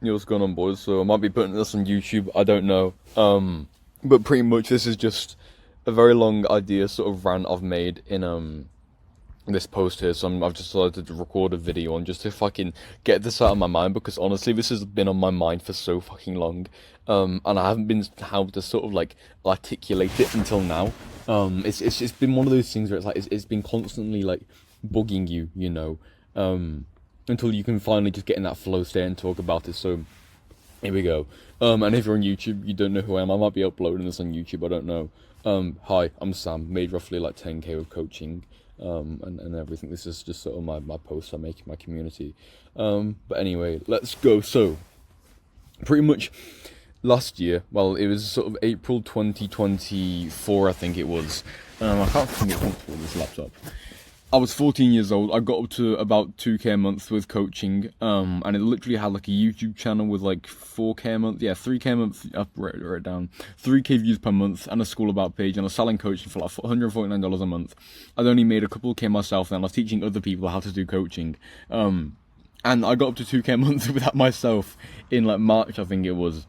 Yo, what's going on, boys? So I might be putting this on YouTube, I don't know. But pretty much this is just a very long idea sort of rant I've made in this post here. So I've just decided to record a video on just to fucking get this out of my mind, because honestly this has been on my mind for so fucking long. And I haven't been how to sort of like articulate it until now. It's been one of those things where it's like it's been constantly like bugging you, you know. Until you can finally just get in that flow state and talk about it. So here we go. And if you're on YouTube, you don't know who I am. I might be uploading this on YouTube, I don't know. Hi, I'm Sam. Made roughly like 10k with coaching, and everything. This is just sort of my posts I make in my community. But anyway, let's go. So pretty much last year, well, it was sort of April 2024, I think it was. I can't think it's comfortable with this laptop. I was 14 years old. I got up to about 2k a month with coaching, and it literally had like a YouTube channel with like 4k a month, yeah, 3k a month, I'll write it down, 3k views per month, and a school about page, and I was selling coaching for like $149 a month. I'd only made a couple k myself then. I was teaching other people how to do coaching, and I got up to 2k a month with that myself in like March, I think it was.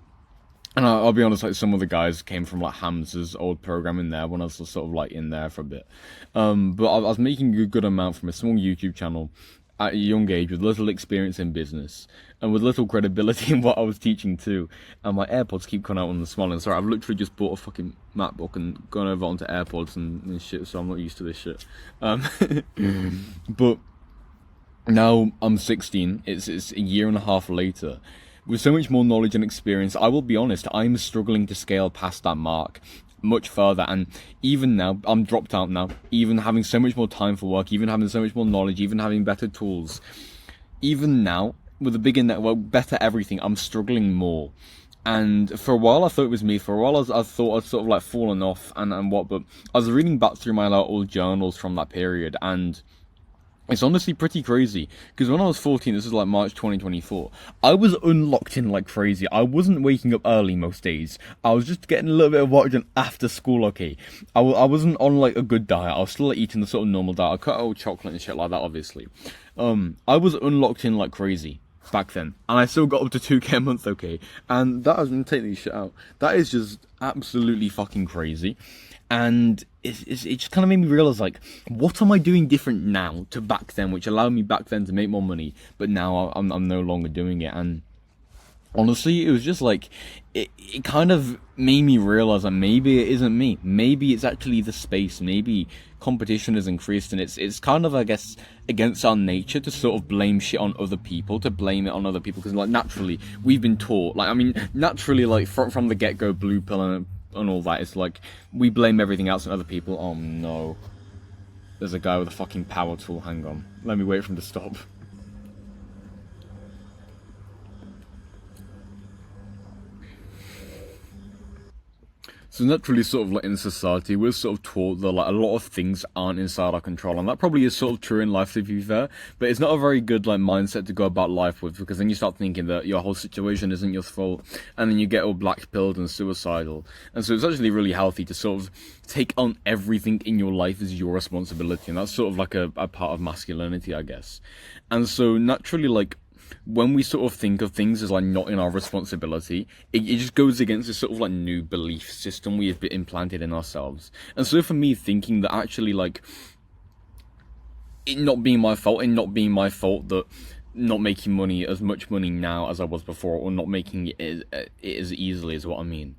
And I'll be honest, like some of the guys came from like Hamza's old program in there when I was sort of like in there for a bit. But I was making a good amount from a small YouTube channel at a young age with little experience in business and with little credibility in what I was teaching too. And my AirPods keep coming out on the small end. Sorry, I've literally just bought a fucking MacBook and gone over onto AirPods and shit, so I'm not used to this shit. But now I'm 16. It's a year and a half later. With so much more knowledge and experience, I will be honest, I'm struggling to scale past that mark much further. And even now, I'm dropped out now, even having so much more time for work, even having so much more knowledge, even having better tools. Even now, with a bigger network, better everything, I'm struggling more. And for a while I thought it was me, for a while I thought I'd sort of like fallen off and what, but I was reading back through my like old journals from that period, and it's honestly pretty crazy, because when I was 14, this is like March 2024, I was unlocked in like crazy. I wasn't waking up early most days. I was just getting a little bit of work done after school, okay? I wasn't on like a good diet. I was still like, eating the sort of normal diet. I cut out chocolate and shit like that, obviously. I was unlocked in like crazy back then, and I still got up to 2k a month, okay? And that, I was gonna take these shit out. That is just absolutely fucking crazy. And it just kind of made me realize, like, what am I doing different now to back then, which allowed me back then to make more money, but now I'm no longer doing it. And honestly, it was just like, it kind of made me realize that maybe it isn't me. Maybe it's actually the space. Maybe competition has increased, and it's kind of, I guess, against our nature to sort of blame shit on other people, to blame it on other people, because like naturally we've been taught, like, I mean, naturally, like from the get-go, blue pill and all that, it's like we blame everything else on other people. Oh no, there's a guy with a fucking power tool. Hang on, let me wait for him to stop. So naturally, sort of like in society, we're sort of taught that like a lot of things aren't inside our control, and that probably is sort of true in life, to be fair. But it's not a very good like mindset to go about life with, because then you start thinking that your whole situation isn't your fault, and then you get all black-pilled and suicidal. And so it's actually really healthy to sort of take on everything in your life as your responsibility, and that's sort of like a part of masculinity, I guess. And so naturally, like, when we sort of think of things as like not in our responsibility, it just goes against this sort of like new belief system we have been implanted in ourselves. And so for me, thinking that actually like it not being my fault, and not being my fault that not making money, as much money now as I was before, or not making it as easily as what I mean,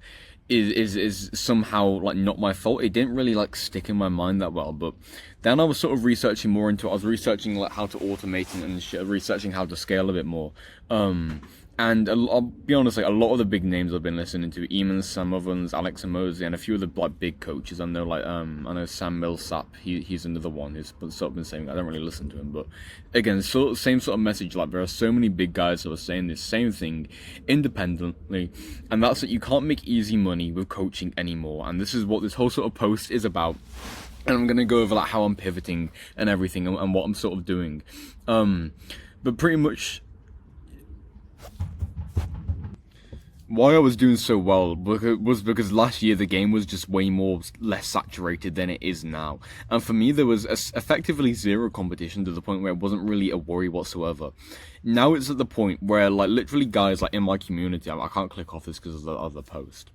is somehow like not my fault. It didn't really like stick in my mind that well. But then I was sort of researching more into it. I was researching like how to automate and shit, researching how to scale a bit more. And I'll be honest, like a lot of the big names I've been listening to, Eamon, Sam Ovens, Alex Hormozi, and a few of the like big coaches I know, like I know Sam Millsap, he's another one who's sort of been saying, I don't really listen to him, but again, same sort of message. Like there are so many big guys who are saying this same thing independently, and that's that you can't make easy money with coaching anymore. And this is what this whole sort of post is about. And I'm gonna go over like how I'm pivoting and everything, and what I'm sort of doing. But pretty much why I was doing so well was because last year the game was just way less saturated than it is now, and for me there was effectively zero competition to the point where it wasn't really a worry whatsoever. Now it's at the point where like literally guys like in my community, I can't click off this because of the other post.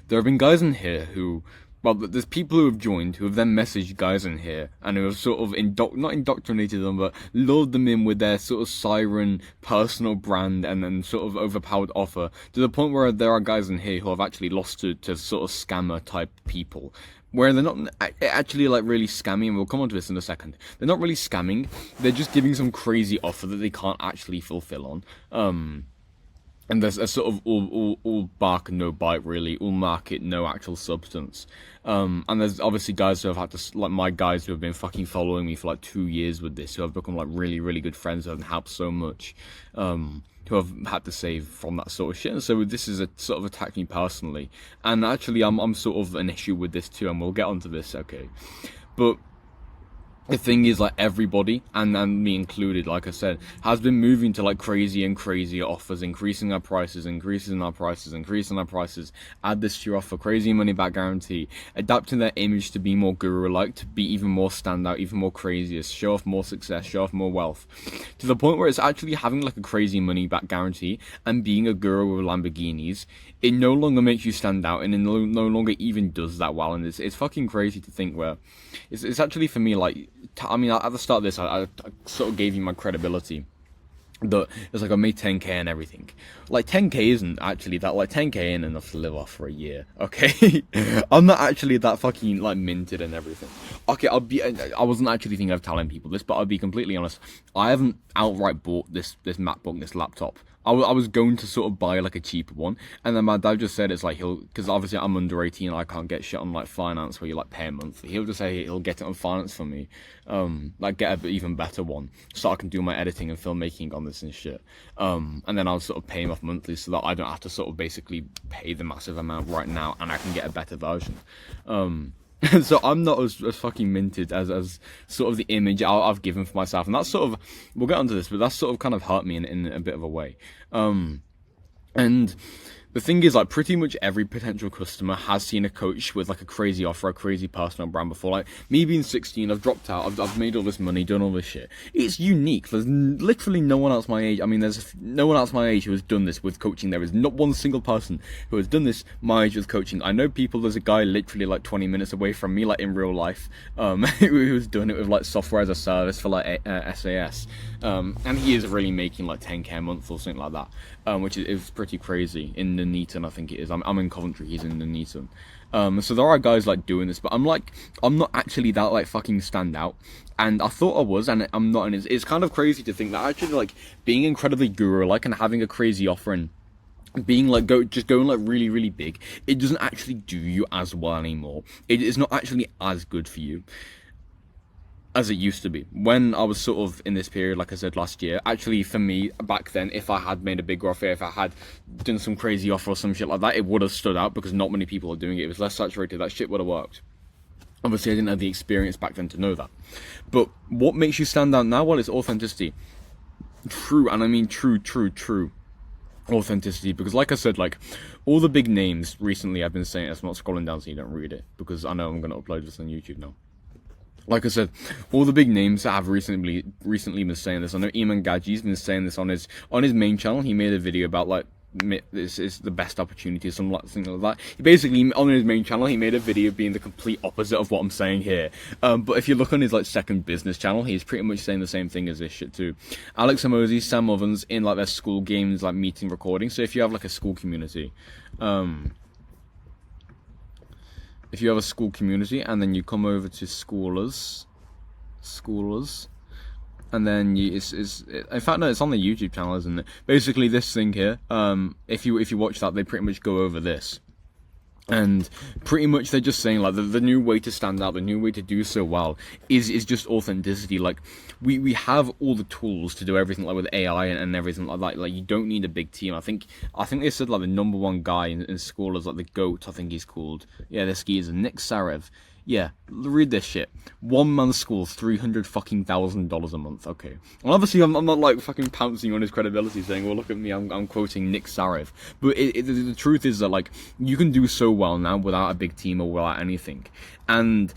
There have been guys in here who, well, there's people who have joined who have then messaged guys in here and who have sort of not indoctrinated them, but lured them in with their sort of siren personal brand and then sort of overpowered offer to the point where there are guys in here who have actually lost to sort of scammer type people. Where they're not actually like really scamming, and we'll come on to this in a second. They're not really scamming, they're just giving some crazy offer that they can't actually fulfill on. And there's a sort of all bark and no bite really, all market, no actual substance. And there's obviously guys who have had to, like my guys who have been fucking following me for like 2 years with this, who have become like really, really good friends, who have helped so much, who have had to save from that sort of shit. And so this is a sort of attacked me personally. And actually I'm sort of an issue with this too, and we'll get onto this, okay. But the thing is, like, everybody, and me included, like I said, has been moving to like crazy and crazier offers, increasing our prices, add this to your offer, crazy money back guarantee, adapting their image to be more guru-like, to be even more standout, even more crazier, show off more success, show off more wealth, to the point where it's actually having like a crazy money back guarantee and being a guru with Lamborghinis. It no longer makes you stand out, and it no longer even does that well, and it's fucking crazy to think where it's actually, for me, like, I mean, at the start of this, I sort of gave you my credibility. That it's like I made 10k and everything. Like 10k isn't actually that, like 10k ain't enough to live off for a year, okay? I'm not actually that fucking like minted and everything. Okay, I wasn't actually thinking of telling people this, but I'll be completely honest. I haven't outright bought this MacBook, this laptop. I was going to sort of buy like a cheaper one, and then my dad just said it's like because obviously I'm under 18 and I can't get shit on like finance where you like pay a monthly. He'll just say he'll get it on finance for me, like get a even better one so I can do my editing and filmmaking on this and shit. And then I'll sort of pay him off monthly so that I don't have to sort of basically pay the massive amount right now, and I can get a better version. So I'm not as fucking minted as sort of the image I've given for myself, and that's sort of, we'll get onto this, but that's sort of kind of hurt me in a bit of a way. And the thing is, like, pretty much every potential customer has seen a coach with like a crazy offer, a crazy personal brand before. Like me being 16, I've dropped out, I've made all this money, done all this shit. It's unique. There's literally no one else my age. I mean, there's no one else my age who has done this with coaching. There is not one single person who has done this my age with coaching. I know people. There's a guy literally like 20 minutes away from me, like in real life, who's doing it with like software as a service for like SAS, and he is really making like 10k a month or something like that, which is pretty crazy in Nuneaton, I think it is. I'm in Coventry, he's in Nuneaton. So there are guys like doing this, but I'm not actually that like fucking stand out, and I thought I was, and I'm not, and it's kind of crazy to think that actually like being incredibly guru like and having a crazy offer and being like just going like really, really big, it doesn't actually do you as well anymore. It is not actually as good for you as it used to be. When I was sort of in this period, like I said last year, actually for me back then, if I had made a bigger offer, if I had done some crazy offer or some shit like that, it would have stood out because not many people are doing it. It was less saturated, that shit would have worked. Obviously I didn't have the experience back then to know that. But what makes you stand out now? Well, it's authenticity. True, and I mean true authenticity, because like I said, like all the big names recently I've been saying, I'm not scrolling down so you don't read it, because I know I'm going to upload this on YouTube now. Like I said, all the big names that have recently been saying this. I know Iman Gaji's been saying this on his main channel. He made a video about like this is the best opportunity or something like that. He basically, on his main channel, he made a video being the complete opposite of what I'm saying here. But if you look on his like second business channel, he's pretty much saying the same thing as this shit too. Alex Hormozi, Sam Ovens in like their school games, like meeting recording. So if you have like a school community, if you have a school community and then you come over to schoolers, and then in fact no, it's on the YouTube channel, isn't it? Basically this thing here, if you watch that, they pretty much go over this. And pretty much they're just saying like the new way to stand out, the new way to do so well is just authenticity. Like we have all the tools to do everything, like with AI and everything like that. Like you don't need a big team. I think they said like the #1 guy in school is like the GOAT, I think he's called. Yeah, this guy is Nick Sarev. Yeah, read this shit. One man's school's $300,000 a month. Okay, and obviously I'm not like fucking pouncing on his credibility, saying, "Well, look at me, I'm quoting Nick Sarif." But the truth is that like you can do so well now without a big team or without anything, and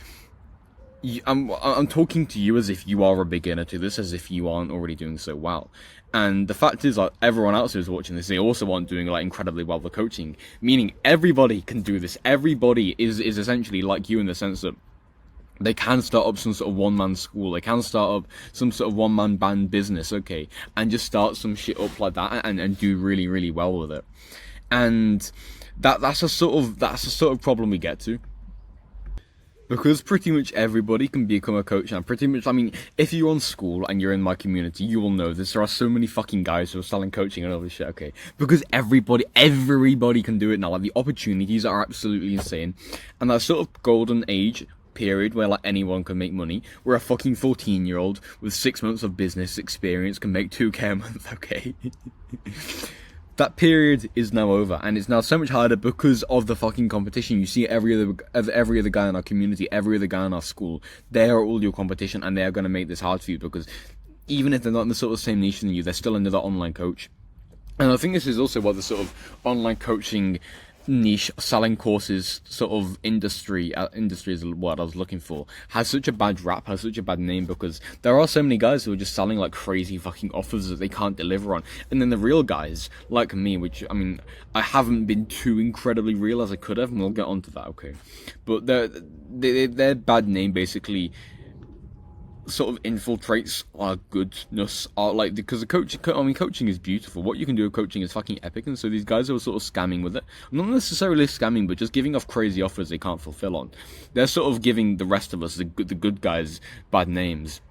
I'm talking to you as if you are a beginner to this, as if you aren't already doing so well. And the fact is, like, everyone else who's watching this, they also aren't doing like incredibly well with coaching. Meaning everybody can do this. Everybody is essentially like you in the sense that they can start up some sort of one-man school. They can start up some sort of one-man band business, okay, and just start some shit up like that and do really, really well with it. And that's a sort of problem we get to. Because pretty much everybody can become a coach, and pretty much, I mean, if you're on school and you're in my community, you will know this. There are so many fucking guys who are selling coaching and all this shit, okay? Because everybody can do it now. Like, the opportunities are absolutely insane. And that sort of golden age period where like anyone can make money, where a fucking 14-year-old with 6 months of business experience can make 2k a month, okay? That period is now over, and it's now so much harder because of the fucking competition. You see every other guy in our community, every other guy in our school, they are all your competition, and they are going to make this hard for you, because even if they're not in the sort of same niche than you, they're still another online coach. And I think this is also what the sort of online coaching niche, selling courses sort of industry is what I was looking for, has such a bad rap, has such a bad name, because there are so many guys who are just selling like crazy fucking offers that they can't deliver on. And then the real guys like me, which I mean, I haven't been too incredibly real as I could have, and we'll get onto that, okay? But their bad name basically sort of infiltrates our goodness, our like, because coaching is beautiful. What you can do with coaching is fucking epic, and so these guys are sort of scamming with it. Not necessarily scamming, but just giving off crazy offers they can't fulfill on. They're sort of giving the rest of us, the good guys, bad names.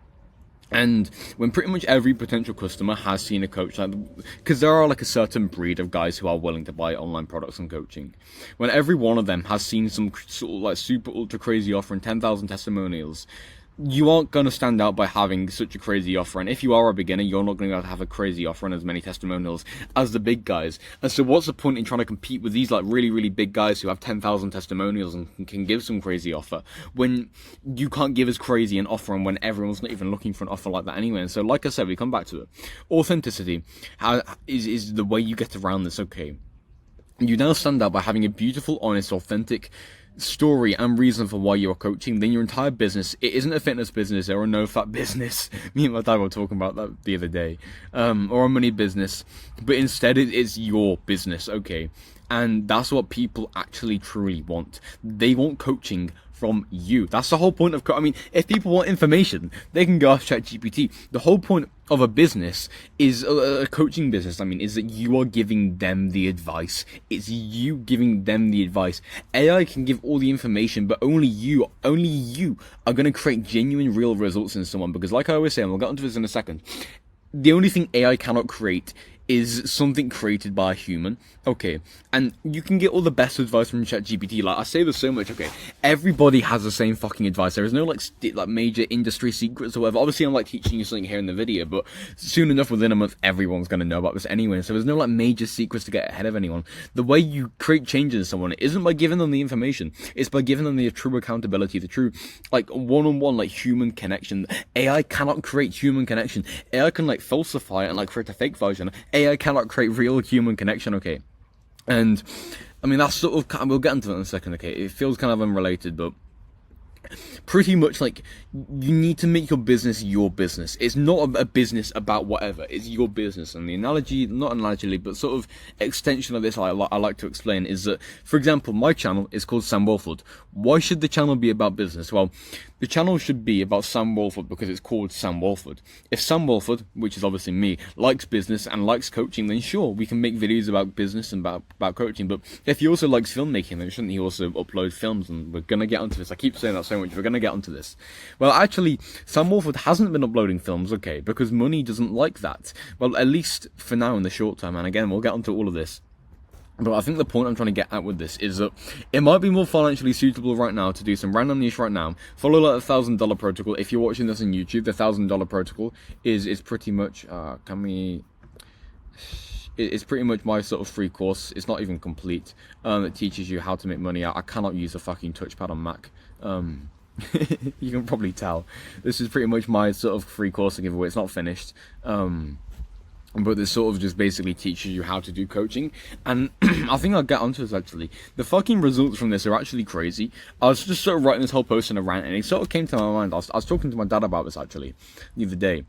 And when pretty much every potential customer has seen a coach, like, because there are like a certain breed of guys who are willing to buy online products and coaching, when every one of them has seen some sort of like super ultra crazy offer and 10,000 testimonials, you aren't going to stand out by having such a crazy offer. And if you are a beginner, you're not going to have a crazy offer and as many testimonials as the big guys. And so what's the point in trying to compete with these like really, really big guys who have 10,000 testimonials and can give some crazy offer, when you can't give as crazy an offer and when everyone's not even looking for an offer like that anyway? And so, like I said, we come back to it. Authenticity is the way you get around this, okay? You now stand out by having a beautiful, honest, authentic story and reason for why you're coaching. Then your entire business, it isn't a fitness business or a no-fat business. Me and my dad were talking about that the other day, or a money business, but instead it is your business, okay? And that's what people actually truly want. They want coaching from you. That's the whole point of I mean, if people want information, they can go ask ChatGPT. The whole point of a business is a coaching business, I mean, is that you are giving them the advice. It's you giving them the advice. AI can give all the information, but only you are going to create genuine, real results in someone. Because like I always say, and we'll get onto this in a second, the only thing AI cannot create is something created by a human, okay? And you can get all the best advice from ChatGPT. Like, I say this so much, okay? Everybody has the same fucking advice. There is no like major industry secrets or whatever. Obviously, I'm like teaching you something here in the video, but soon enough, within a month, everyone's gonna know about this anyway. So there's no like major secrets to get ahead of anyone. The way you create change in someone isn't by giving them the information. It's by giving them the true accountability, the true like one-on-one like human connection. AI cannot create human connection. AI can like falsify it and like create a fake version. AI cannot create real human connection, okay? And I mean, that's sort of, we'll get into that in a second, okay? It feels kind of unrelated, but pretty much like you need to make your business your business. It's not a business about whatever, it's your business. And the analogy, not analogy, but sort of extension of this I like to explain is that, for example, my channel is called Sam Walford. Why should the channel be about business? Well, the channel should be about Sam Walford because it's called Sam Walford. If Sam Walford, which is obviously me, likes business and likes coaching, then sure, we can make videos about business and about coaching. But if he also likes filmmaking, then shouldn't he also upload films? And we're going to get onto this. I keep saying that so much. We're going to get onto this. Well, actually, Sam Walford hasn't been uploading films, okay, because money doesn't like that. Well, at least for now in the short term. And again, we'll get onto all of this. But I think the point I'm trying to get at with this is that it might be more financially suitable right now to do some random niche right now. Follow like the $1,000 protocol. If you're watching this on YouTube, the $1,000 protocol is pretty much, it's pretty much my sort of free course. It's not even complete. It teaches you how to make money. I cannot use a fucking touchpad on Mac. You can probably tell this is pretty much my sort of free course to give away. It's not finished, but this sort of just basically teaches you how to do coaching, and I think I'll get onto this actually. The fucking results from this are actually crazy. I was just sort of writing this whole post in a rant, and it sort of came to my mind. I was talking to my dad about this actually the other day.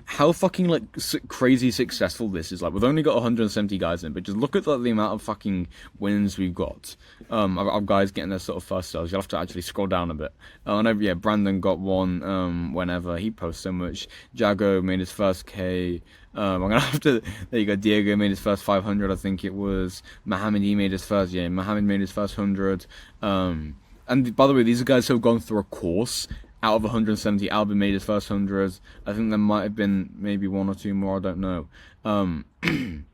How fucking like crazy successful this is. Like, we've only got 170 guys in, but just look at like, the amount of fucking wins we've got. Of guys getting their sort of first sales. You'll have to actually scroll down a bit. I know, yeah, Brandon got one. Whenever he posts so much. Jago made his first K. I'm gonna have to. There you go. Diego made his first 500. I think it was. Mohammed, he made his first. Yeah, Mohammed made his first 100. And by the way, these are guys who have gone through a course. Out of 170, Albin made his first 100. I think there might have been maybe one or two more. I don't know. I don't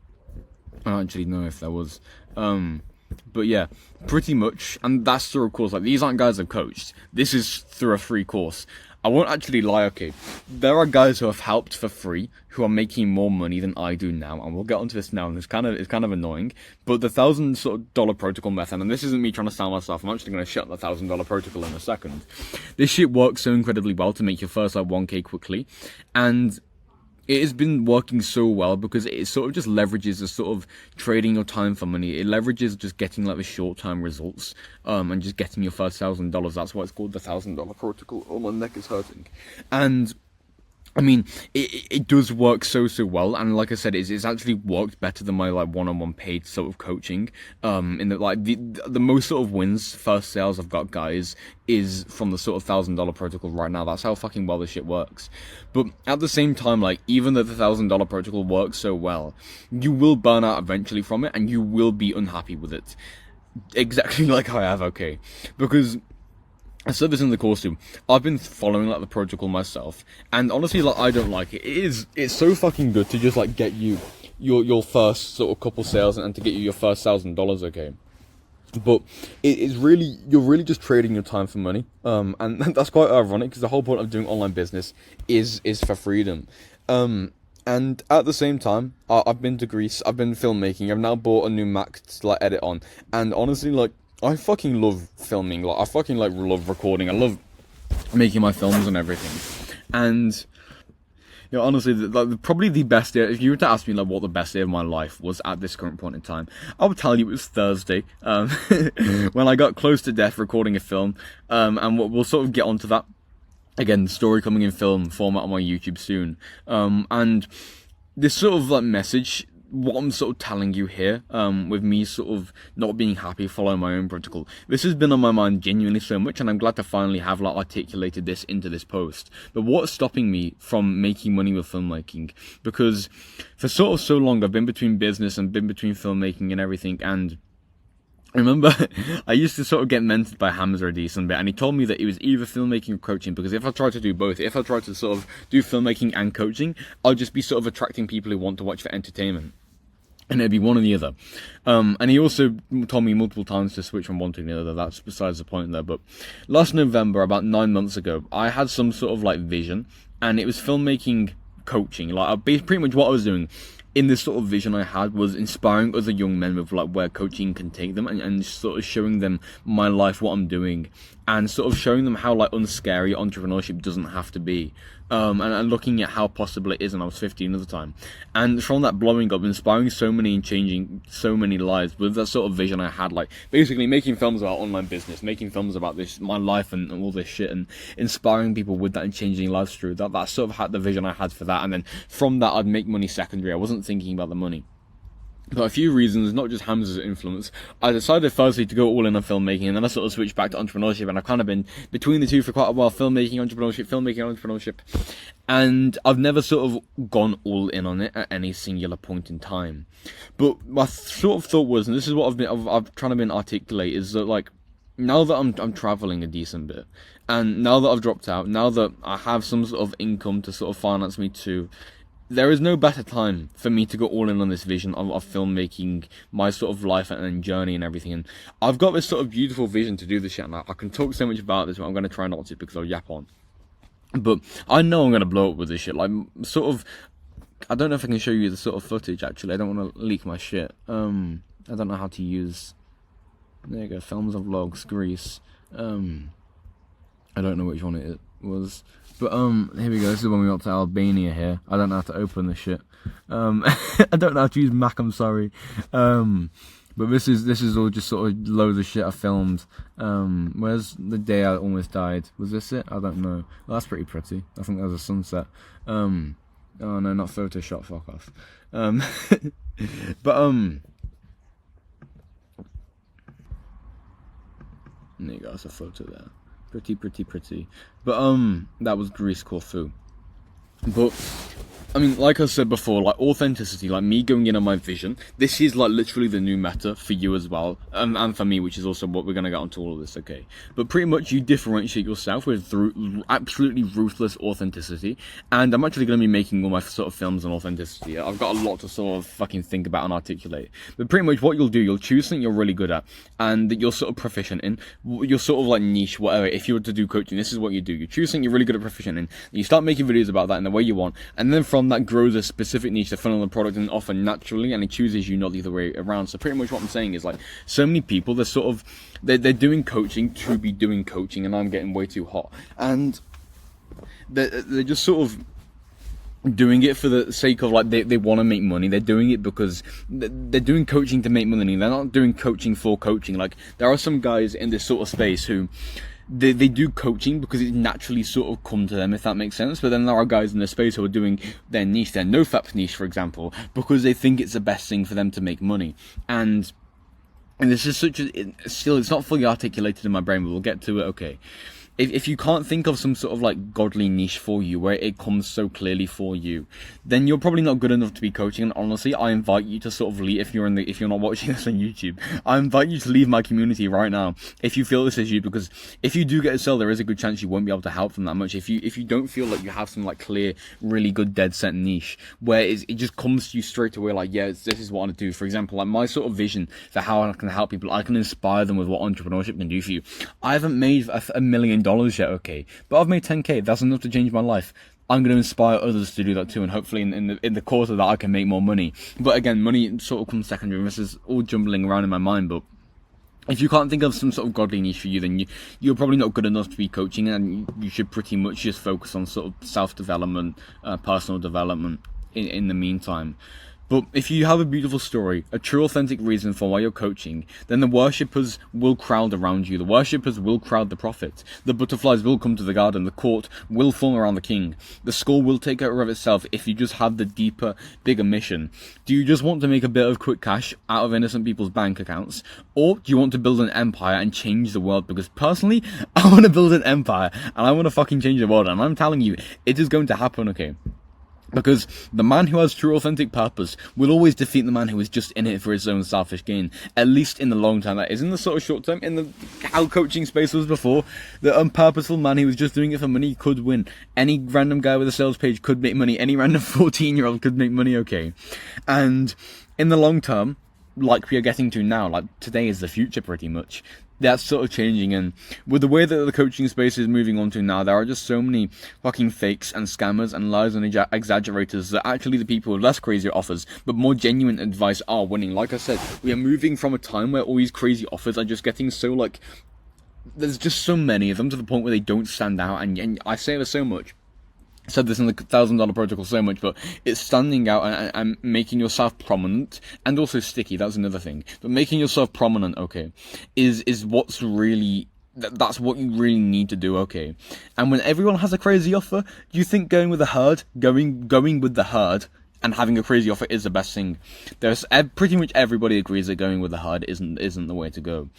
actually know if there was. But yeah, pretty much. And that's through a course. Like, these aren't guys I've coached. This is through a free course. I won't actually lie, okay. There are guys who have helped for free, who are making more money than I do now, and we'll get onto this now, and it's kind of annoying. But the $1,000 protocol method, and this isn't me trying to sell myself, I'm actually going to shut the $1,000 protocol in a second. This shit works so incredibly well to make your first like 1K quickly, and it has been working so well because it sort of just leverages the sort of trading your time for money. It leverages just getting like the short-term results, and just getting your first $1,000. That's why it's called the $1,000 protocol. Oh, my neck is hurting. And I mean, it does work so well, and like I said, it's actually worked better than my like one-on-one paid sort of coaching. In the like the most sort of wins first sales I've got, guys, is from the sort of $1,000 protocol right now. That's how fucking well this shit works. But at the same time, like, even though the $1,000 protocol works so well, you will burn out eventually from it, and you will be unhappy with it. Exactly like I have, okay, because I said this in the course too. I've been following like the protocol myself, and honestly, like, I don't like it. It's so fucking good to just like get you your first sort of couple sales and to get you your first $1,000, okay. But it's really, you're really just trading your time for money, and that's quite ironic because the whole point of doing online business is for freedom. And at the same time, I've been to Greece. I've been filmmaking. I've now bought a new Mac to like edit on, and honestly, like, I fucking love filming. Like, I fucking like love recording. I love making my films and everything. And you know, honestly, probably the best day. If you were to ask me like what the best day of my life was at this current point in time, I would tell you it was Thursday, when I got close to death recording a film. And we'll sort of get onto that. Again, story coming in film format on my YouTube soon. And this sort of like message, what I'm sort of telling you here, with me sort of not being happy following my own protocol, this has been on my mind genuinely so much, and I'm glad to finally have like articulated this into this post. But what's stopping me from making money with filmmaking? Because for sort of so long I've been between business and been between filmmaking and everything, and I remember I used to sort of get mentored by Hamza a decent bit, and he told me that it was either filmmaking or coaching, because if I tried to do both, if I tried to sort of do filmmaking and coaching, I'll just be sort of attracting people who want to watch for entertainment. And it'd be one or the other. And he also told me multiple times to switch from one to the other. That's besides the point there. But last November, about 9 months ago, I had some sort of like vision, and it was filmmaking coaching. Like, pretty much what I was doing in this sort of vision I had was inspiring other young men with like where coaching can take them, and sort of showing them my life, what I'm doing, and sort of showing them how like unscary entrepreneurship doesn't have to be. And looking at how possible it is, and I was 15 at the time. And from that blowing up, inspiring so many and changing so many lives with that sort of vision I had, like basically making films about online business, making films about this, my life and all this shit, and inspiring people with that and changing lives through that. That sort of had the vision I had for that. And then from that, I'd make money secondary. I wasn't thinking about the money. For a few reasons, not just Hamza's influence, I decided firstly to go all in on filmmaking, and then I sort of switched back to entrepreneurship, and I've kind of been between the two for quite a while, filmmaking, entrepreneurship, and I've never sort of gone all in on it at any singular point in time. But my sort of thought was, and this is what I've trying to been articulate, is that like, now that I'm traveling a decent bit, and now that I've dropped out, now that I have some sort of income to sort of finance me too, there is no better time for me to go all in on this vision of filmmaking, my sort of life and journey and everything. And I've got this sort of beautiful vision to do this shit, and I can talk so much about this, but I'm going to try not to because I'll yap on. But I know I'm going to blow up with this shit. Like, sort of, I don't know if I can show you the sort of footage, actually. I don't want to leak my shit. I don't know how to use, there you go, films and vlogs, Greece. I don't know which one it was. But here we go. This is when we got to Albania here. I don't know how to open this shit. I don't know how to use Mac, I'm sorry. But this is all just sort of loads of shit I filmed. Where's the day I almost died? Was this it? I don't know. Well, that's pretty pretty. I think that was a sunset. Oh no, not Photoshop, fuck off. But there you go, that's a photo there. Pretty, pretty, pretty. But that was Greece, Corfu. But I mean, like I said before, like authenticity, like me going in on my vision, this is like literally the new meta for you as well, and for me, which is also what we're gonna get onto all of this, okay? But pretty much you differentiate yourself with through absolutely ruthless authenticity, and I'm actually gonna be making all my sort of films on authenticity. I've got a lot to sort of fucking think about and articulate. But pretty much what you'll do, you'll choose something you're really good at, and that you're sort of proficient in, you're sort of like niche, whatever. If you were to do coaching, this is what you do. You choose something you're really good at, proficient in, and you start making videos about that in the way you want, and then from that grows a specific niche to funnel the product and offer naturally, and it chooses you, not the other way around. So pretty much what I'm saying is, like, so many people, they're sort of they're doing coaching to be doing coaching, and I'm getting way too hot, and they're just sort of doing it for the sake of, like, they want to make money. They're doing it because they're doing coaching to make money. They're not doing coaching for coaching. Like, there are some guys in this sort of space who they do coaching because it naturally sort of come to them, if that makes sense. But then there are guys in the space who are doing their niche, their NoFap niche, for example, because they think it's the best thing for them to make money. And this is still, it's not fully articulated in my brain, but we'll get to it, okay. If you can't think of some sort of like godly niche for you where it comes so clearly for you, then you're probably not good enough to be coaching. And honestly, I invite you to sort of leave, if you're not watching this on YouTube, I invite you to leave my community right now if you feel this is you, because if you do get a sell, there is a good chance you won't be able to help them that much. If you don't feel like you have some like clear, really good dead set niche where it just comes to you straight away, like, yeah, this is what I want to do. For example, like my sort of vision for how I can help people, I can inspire them with what entrepreneurship can do for you. I haven't made $1 million yet, okay, but I've made 10k. That's enough to change my life. I'm going to inspire others to do that too, and hopefully in the course of that I can make more money. But again, money sort of comes secondary. This is all jumbling around in my mind, but if you can't think of some sort of godly niche for you, then you're probably not good enough to be coaching, and you should pretty much just focus on sort of self-development, personal development in the meantime. But if you have a beautiful story, a true authentic reason for why you're coaching, then the worshippers will crowd around you. The worshippers will crowd the prophet. The butterflies will come to the garden. The court will form around the king. The school will take care of itself if you just have the deeper, bigger mission. Do you just want to make a bit of quick cash out of innocent people's bank accounts? Or do you want to build an empire and change the world? Because personally, I want to build an empire and I want to fucking change the world. And I'm telling you, it is going to happen, okay? Because the man who has true authentic purpose will always defeat the man who is just in it for his own selfish gain. At least in the long term, that is. In the sort of short term, in the how coaching space was before, the unpurposeful man who was just doing it for money could win. Any random guy with a sales page could make money. Any random 14-year-old could make money, okay? And in the long term, like we are getting to now, like today is the future pretty much, that's sort of changing. And with the way that the coaching space is moving on to now, there are just so many fucking fakes and scammers and liars and exaggerators that actually the people with less crazy offers but more genuine advice are winning. Like I said, we are moving from a time where all these crazy offers are just getting so, like, there's just so many of them to the point where they don't stand out. And I say this so much, I said this in the $1,000 protocol so much, but it's standing out and making yourself prominent and also sticky. That's another thing. But making yourself prominent, okay, is what's really, that's what you really need to do, okay. And when everyone has a crazy offer, do you think going with the herd, going with the herd and having a crazy offer is the best thing? There's pretty much everybody agrees that going with the herd isn't the way to go.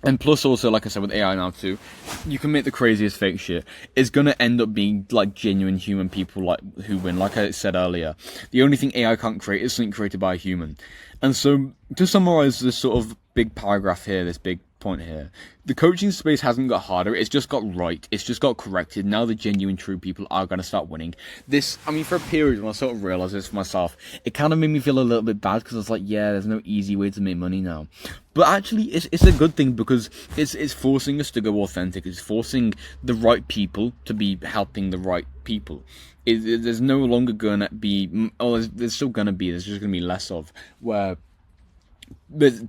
And plus also, like I said, with AI now too, you can make the craziest fake shit. It's gonna end up being like genuine human people like who win. Like I said earlier, the only thing AI can't create is something created by a human. And so, to summarize this sort of big paragraph here, this big point here, the coaching space hasn't got harder, it's just got right, it's just got corrected. Now the genuine true people are going to start winning. This, I mean, for a period when I sort of realised this for myself, it kind of made me feel a little bit bad, because I was like, yeah, there's no easy way to make money now. But actually, it's a good thing, because it's forcing us to go authentic, it's forcing the right people to be helping the right people. There's no longer gonna be, there's still gonna be, there's just gonna be less of, where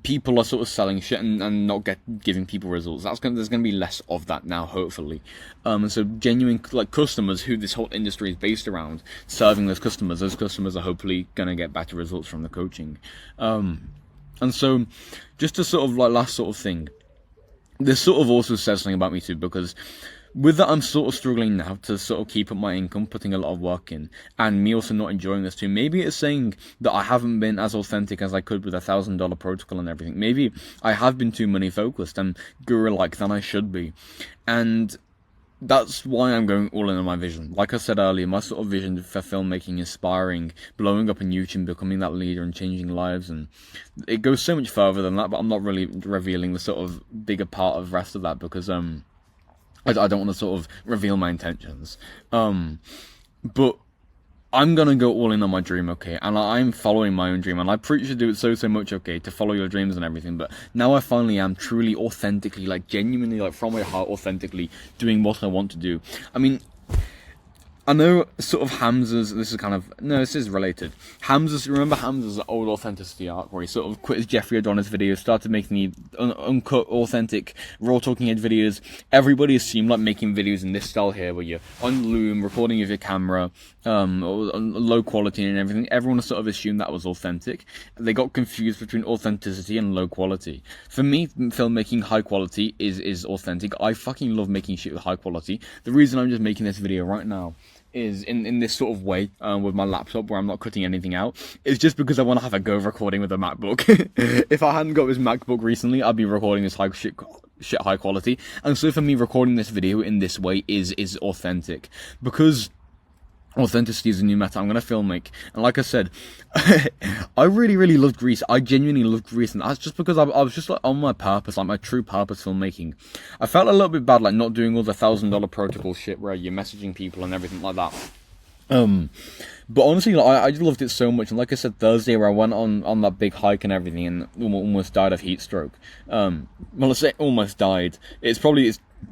people are sort of selling shit and not giving people results. There's gonna be less of that now, hopefully. And so genuine like customers, who this whole industry is based around, serving those customers are hopefully gonna get better results from the coaching. And so, just to sort of like last sort of thing, this sort of also says something about me too, because with that, I'm sort of struggling now to sort of keep up my income, putting a lot of work in, and me also not enjoying this too. Maybe it's saying that I haven't been as authentic as I could with $1,000 protocol and everything. Maybe I have been too money focused and guru-like than I should be. And that's why I'm going all in on my vision. Like I said earlier, my sort of vision for filmmaking, inspiring, blowing up on YouTube, becoming that leader and changing lives, and it goes so much further than that, but I'm not really revealing the sort of bigger part of the rest of that because I don't want to sort of reveal my intentions. But I'm gonna go all in on my dream, okay? And I'm following my own dream, and I preach to do it so much, okay? To follow your dreams and everything, but now I finally am truly, authentically, like genuinely, like from my heart, authentically doing what I want to do. I mean, I know sort of Hamza's, this is related. Remember Hamza's old authenticity arc where he sort of quit his Jeffrey Adonis videos, started making the uncut, authentic, raw talking head videos. Everybody assumed like making videos in this style here where you're on Loom, recording with your camera, low quality and everything. Everyone sort of assumed that was authentic. They got confused between authenticity and low quality. For me, filmmaking high quality is authentic. I fucking love making shit with high quality. The reason I'm just making this video right now is in this sort of way with my laptop where I'm not cutting anything out. It's just because I want to have a go recording with a MacBook. If I hadn't got this MacBook recently, I'd be recording this shit high quality. And so for me, recording this video in this way is authentic, because authenticity is a new meta I'm going to filmmake. And like I said, I really loved Greece. I genuinely loved Greece, and that's just because I was just like on my purpose, like my true purpose filmmaking. I felt a little bit bad like not doing all the $1,000 protocol shit where you're messaging people and everything like that. But honestly, like, I just loved it so much. And like I said, Thursday where I went on that big hike and everything and almost died of heat stroke. Well, let's say almost died. It's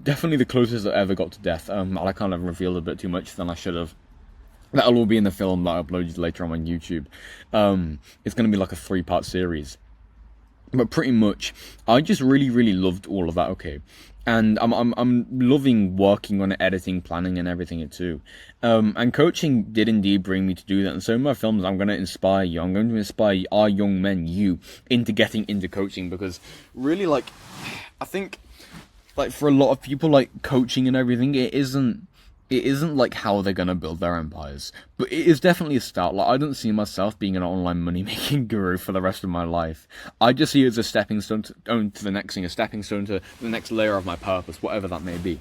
definitely the closest I ever got to death. I kind of revealed a bit too much than I should have. That'll all be in the film that I uploaded later on YouTube. It's going to be like a 3-part series. But pretty much, I just really loved all of that, okay? And I'm loving working on it, editing, planning, and everything too. And coaching did indeed bring me to do that. And so in my films, I'm going to inspire you. I'm going to inspire our young men, you, into getting into coaching. Because really, like, I think, like, for a lot of people, like, coaching and everything, it isn't like how they're gonna build their empires, but it is definitely a start. Like, I don't see myself being an online money-making guru for the rest of my life. I just see it as a stepping stone to the next thing, a stepping stone to the next layer of my purpose, whatever that may be.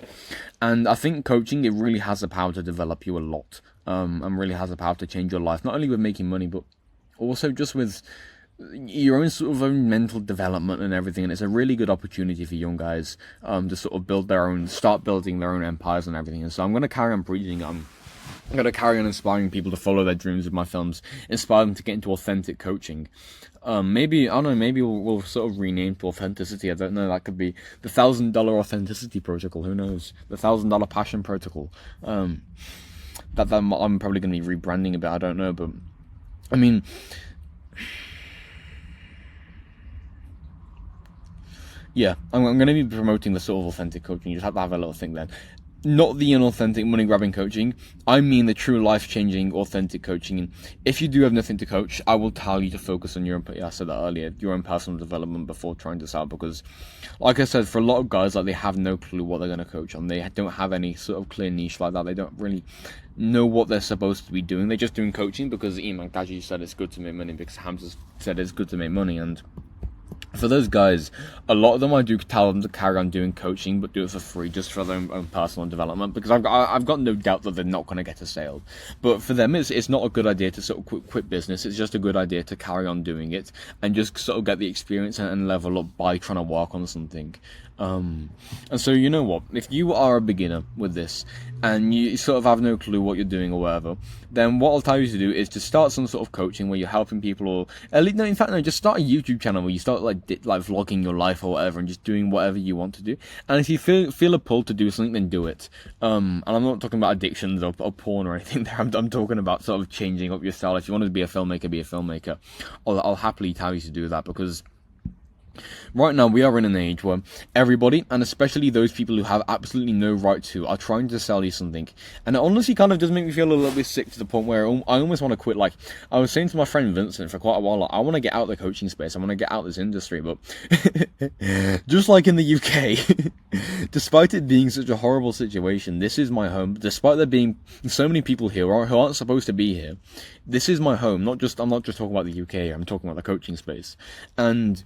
And I think coaching, it really has the power to develop you a lot, and really has the power to change your life, not only with making money, but also just with your own sort of own mental development and everything. And it's a really good opportunity for young guys to sort of start building their own empires and everything. And so I'm going to carry on preaching. I'm going to carry on inspiring people to follow their dreams with my films, inspire them to get into authentic coaching. Maybe, I don't know, maybe we'll sort of rename to authenticity. I don't know, that could be the $1,000 authenticity protocol. Who knows? The $1,000 passion protocol. That I'm probably going to be rebranding a bit. I don't know, but I mean, yeah, I'm going to be promoting the sort of authentic coaching. You just have to have a little think then. Not the inauthentic money-grabbing coaching. I mean the true life-changing, authentic coaching. And if you do have nothing to coach, I will tell you to focus on your own, I said that earlier, your own personal development before trying this out. Because, like I said, for a lot of guys, like, they have no clue what they're going to coach on. They don't have any sort of clear niche like that. They don't really know what they're supposed to be doing. They're just doing coaching because Iman Kaji said it's good to make money, because Hamza said it's good to make money. And for those guys, a lot of them, I do tell them to carry on doing coaching, but do it for free, just for their own personal development, because I've got no doubt that they're not going to get a sale. But for them, it's not a good idea to sort of quit business. It's just a good idea to carry on doing it and just sort of get the experience and level up by trying to work on something. And so, you know what, if you are a beginner with this and you sort of have no clue what you're doing or whatever, then what I'll tell you to do is to start some sort of coaching where you're helping people, or at least, no, in fact, no, just start a YouTube channel where you start like vlogging your life or whatever, and just doing whatever you want to do. And if you feel a pull to do something, then do it. And I'm not talking about addictions or porn or anything there. I'm talking about sort of changing up your style. If you want to be a filmmaker, be a filmmaker. I'll happily tell you to do that, because Right now, we are in an age where everybody, and especially those people who have absolutely no right to, are trying to sell you something. And it honestly kind of does make me feel a little bit sick to the point where I almost want to quit. Like, I was saying to my friend Vincent for quite a while, like, I want to get out of the coaching space. I want to get out of this industry. But just like in the UK, despite it being such a horrible situation, this is my home. Despite there being so many people here who aren't supposed to be here, this is my home. I'm not just talking about the UK here. I'm talking about the coaching space. And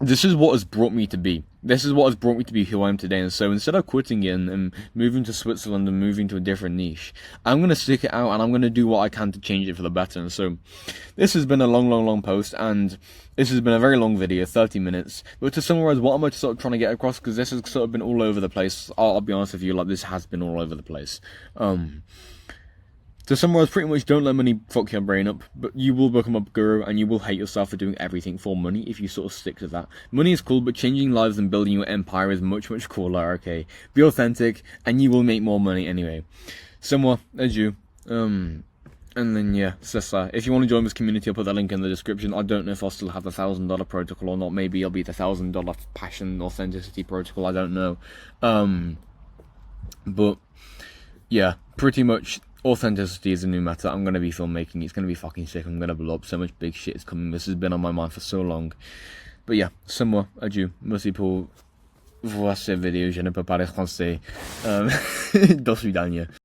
this is what has brought me to be. This is what has brought me to be who I am today. And so instead of quitting it and moving to Switzerland and moving to a different niche, I'm going to stick it out and I'm going to do what I can to change it for the better. And so this has been a long post, and this has been a very long video, 30 minutes. But to summarize what I'm sort of trying to get across, because this has sort of been all over the place. I'll be honest with you, like, this has been all over the place. To summarize, pretty much, don't let money fuck your brain up, but you will become a guru and you will hate yourself for doing everything for money if you sort of stick to that. Money is cool, but changing lives and building your empire is much cooler, okay? Be authentic and you will make more money anyway. Somewhere, adieu. And then, yeah, c'est ça. If you want to join this community, I'll put that link in the description. I don't know if I'll still have the $1,000 protocol or not. Maybe it'll be the $1,000 passion authenticity protocol. I don't know. But, yeah, pretty much. Authenticity is a new matter. I'm going to be filmmaking. It's going to be fucking sick. I'm going to blow up. So much big shit is coming. This has been on my mind for so long. But yeah, somewhere, adieu. Merci pour voir cette vidéo. Je ne peux pas parler français. Do svidania.